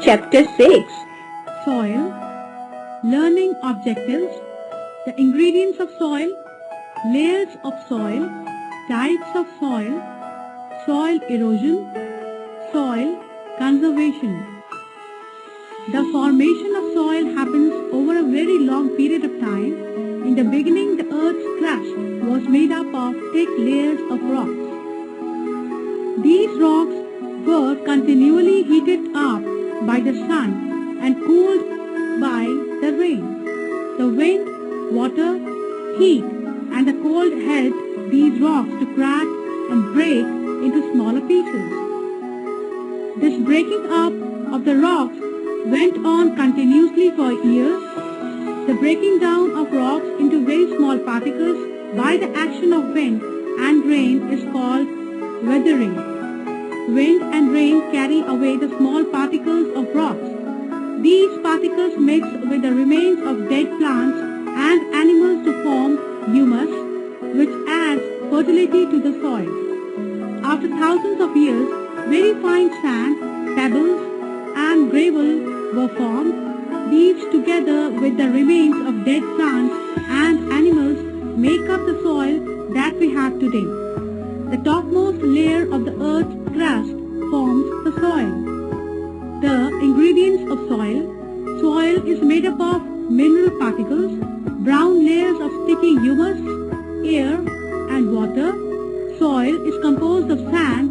Chapter 6. Soil, learning objectives, the ingredients of soil, layers of soil, types of soil, soil erosion, soil conservation. The formation of soil happens over a very long period of time. In the beginning, the earth's crust was made up of thick layers of rocks. These rocks were continually heated up by the sun and cooled by the rain. The wind, water, heat and the cold helped these rocks to crack and break into smaller pieces. This breaking up of the rocks went on continuously for years. The breaking down of rocks into very small particles by the action of wind and rain is called weathering. Wind and rain carry away the small particles of rocks. These particles mix with the remains of dead plants and animals to form humus, which adds fertility to the soil. After thousands of years, very fine sand, pebbles, and gravel were formed. These, together with the remains of dead plants and animals, make up the soil that we have today. The topmost layer of the earth's crust forms the soil. The ingredients of soil. Soil is made up of mineral particles, brown layers of sticky humus, air and water. Soil is composed of sand,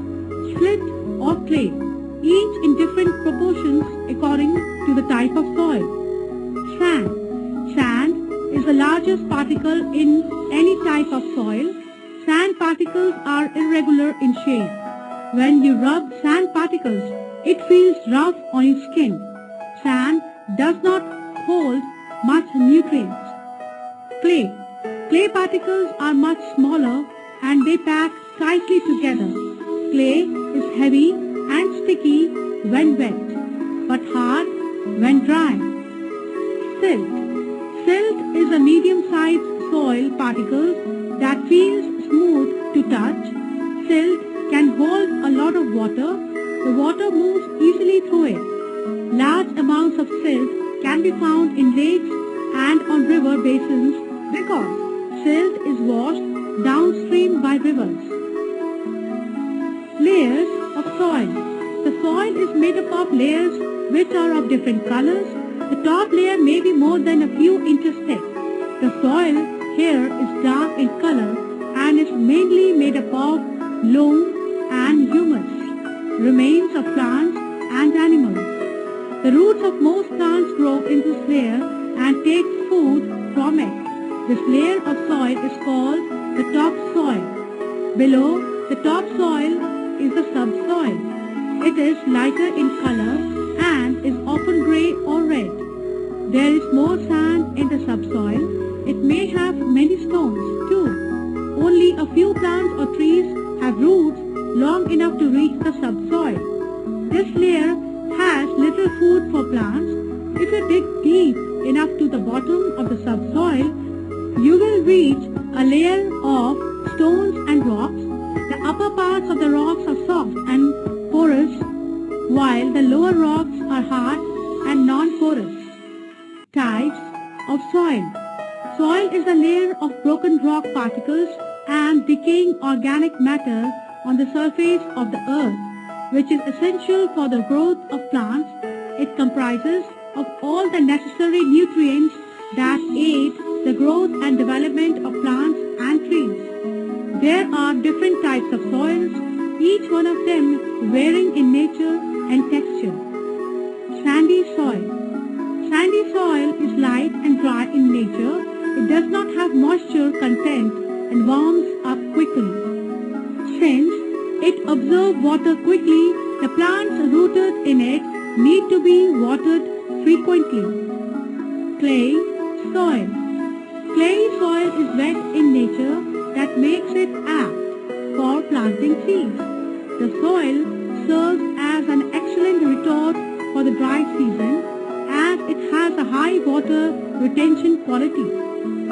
slate or clay, each in different proportions according to the type of soil. Sand. Sand is the largest particle in any type of soil. Sand particles are irregular in shape. When you rub sand particles, it feels rough on your skin. Sand does not hold much nutrients. Clay. Clay particles are much smaller and they pack tightly together. Clay is heavy and sticky when wet, but hard when dry. Silt. Silt is a medium-sized soil particle that feels smooth to touch. Silt can hold a lot of water. The water moves easily through it. Large amounts of silt can be found in lakes and on river basins because silt is washed downstream by rivers. Layers of soil. The soil is made up of layers which are of different colors. The top layer may be more than a few inches thick. The soil here is dark in color and is mainly made up of loam and humus, remains of plants and animals. The roots of most plants grow in this layer and take food from it. This layer of soil is called the topsoil. Below the topsoil is the subsoil. It is lighter in color and is often grey or red. There is more sand in the subsoil. It may have many stones too. Only a few plants or trees have roots long enough to reach the subsoil. This layer has little food for plants. If you dig deep enough to the bottom of the subsoil, you will reach a layer of stones and rocks. The upper parts of the rocks are soft and porous, while the lower rocks are hard and non-porous. Types of soil. Soil is a layer of broken rock particles and decaying organic matter on the surface of the earth, which is essential for the growth of plants. It comprises of all the necessary nutrients that aid the growth and development of plants and trees. There are different types of soils, each one of them varying in nature and texture. Sandy soil. Sandy soil is light and dry in nature. It does not have moisture content and warms up quickly. Since it absorbs water quickly, the plants rooted in it need to be watered frequently. Clay soil. Clay soil is wet in nature that makes it apt for planting seeds. The soil serves as an excellent retort for the dry season as it has a high water retention quality.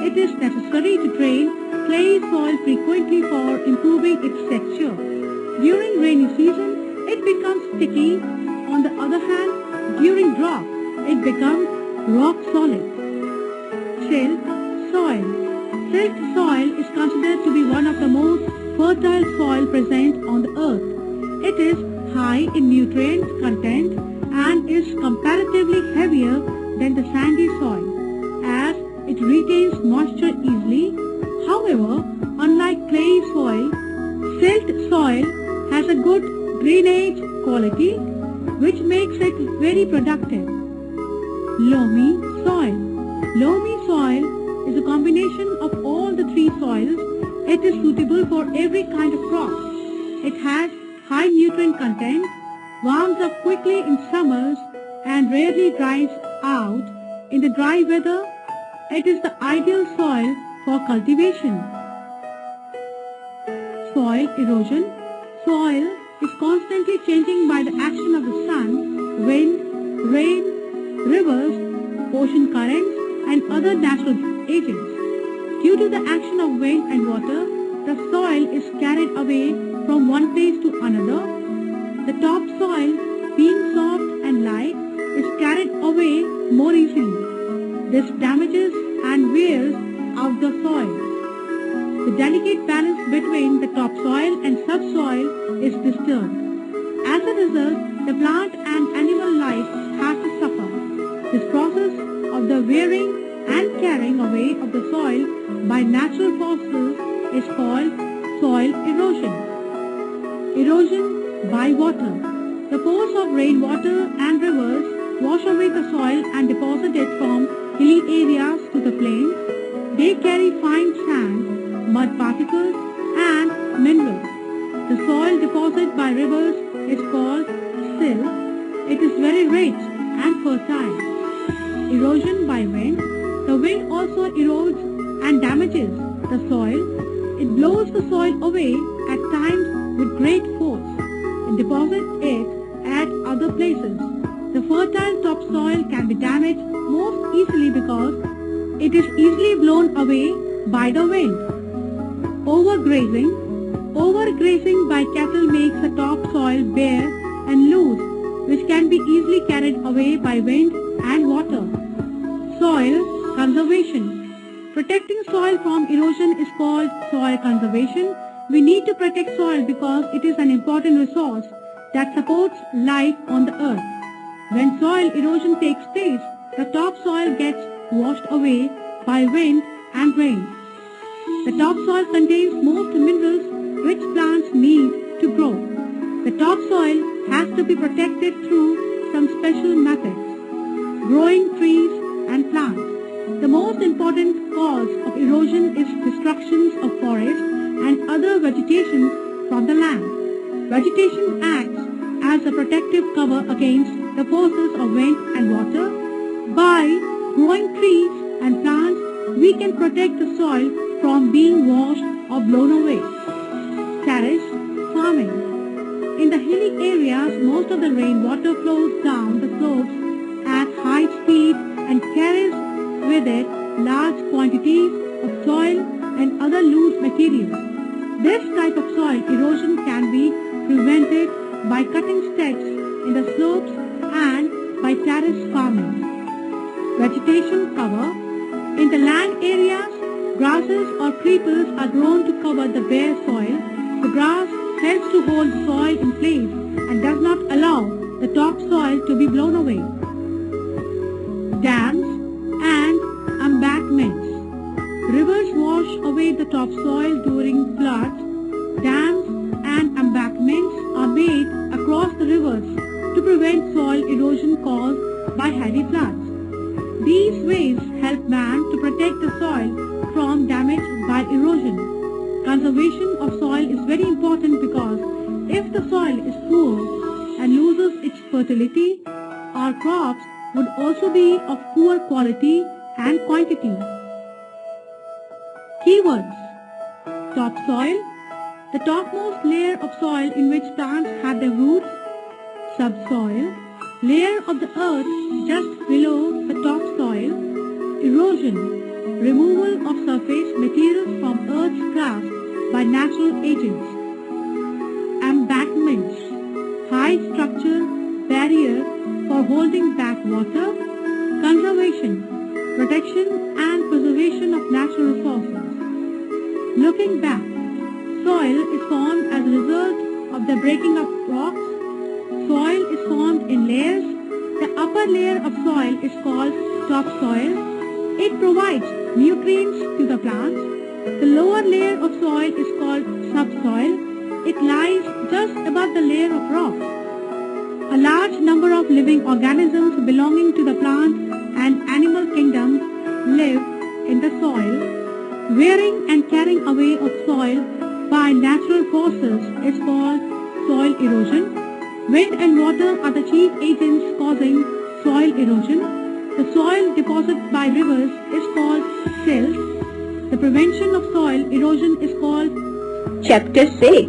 It is necessary to drain clay soil frequently for improving its texture. During rainy season, it becomes sticky. On the other hand, during drop, it becomes rock solid. Silt soil. Silt soil is considered to be one of the most fertile soil present on the earth. It is high in nutrient content and is comparatively heavier than the sandy soil, as it retains moisture easily. However, unlike clay soil, silt soil has a good drainage quality, which makes it very productive. Loamy soil. Loamy soil is a combination of all the three soils. It is suitable for every kind of crop. It has high nutrient content, warms up quickly in summers and rarely dries out in the dry weather. It is the ideal soil for cultivation. Soil erosion. Soil is constantly changing by the action of the sun, wind, rain, rivers, ocean currents and other natural agents. Due to the action of wind and water, the soil is carried away from one place to another. The topsoil, being soft and light, is carried away more easily. This damages and wears out the soil. The delicate balance between the topsoil and subsoil is disturbed. As a result, the plant and animal life has to suffer. This process of the wearing and carrying away of the soil by natural forces is called soil erosion. Erosion by water. The force of rainwater and rivers wash away the soil and deposit it from hilly areas to the plains. They carry fine sand, mud particles and minerals. The soil deposited by rivers is called silt. It is very rich and fertile. Erosion by wind. The wind also erodes and damages the soil. It blows the soil away at times with great force and deposits it at other places. The fertile topsoil can be damaged most easily because it is easily blown away by the wind. Overgrazing. Overgrazing by cattle makes the topsoil bare and loose, which can be easily carried away by wind and water. Soil conservation. Protecting soil from erosion is called soil conservation. We need to protect soil because it is an important resource that supports life on the earth. When soil erosion takes place, the topsoil gets washed away by wind and rain. The topsoil contains most minerals which plants need to grow. The topsoil has to be protected through some special methods. Growing trees and plants. The most important cause of erosion is destructions of forests and other vegetation from the land. Vegetation acts as a protective cover against the forces of wind and water. By growing trees and plants, we can protect the soil from being washed or blown away. Terrace farming. In the hilly areas, most of the rainwater flows down the slopes at high speed and carries with it large quantities of soil and other loose materials. This type of soil erosion can be prevented by cutting steps in the slopes and by terrace farming. Vegetation cover. In the land areas, grasses or creepers are grown to cover the bare soil. The grass helps to hold the soil in place and does not allow the topsoil to be blown away. Dams and embankments. Rivers wash away the topsoil during floods. Dams and embankments are made across the rivers to prevent soil erosion caused by heavy floods. These ways help man to protect the soil from damage by erosion. Conservation of soil is very important because if the soil is poor and loses its fertility, our crops would also be of poor quality and quantity. Keywords. Topsoil, the topmost layer of soil in which plants have their roots. Subsoil, layer of the earth just below the topsoil. Erosion, removal of surface materials from earth's crust by natural agents. Embankments, high structure, bare barrier for holding back water. Conservation, protection and preservation of natural resources. Looking back, soil is formed as a result of the breaking of rocks. Soil is formed in layers. The upper layer of soil is called topsoil. It provides nutrients to the plants. The lower layer of soil is called subsoil. It lies just above the layer of rocks. A large number of living organisms belonging to the plant and animal kingdoms live in the soil. Wearing and carrying away of soil by natural forces is called soil erosion. Wind and water are the chief agents causing soil erosion. The soil deposited by rivers is called silts. The prevention of soil erosion is called Chapter 6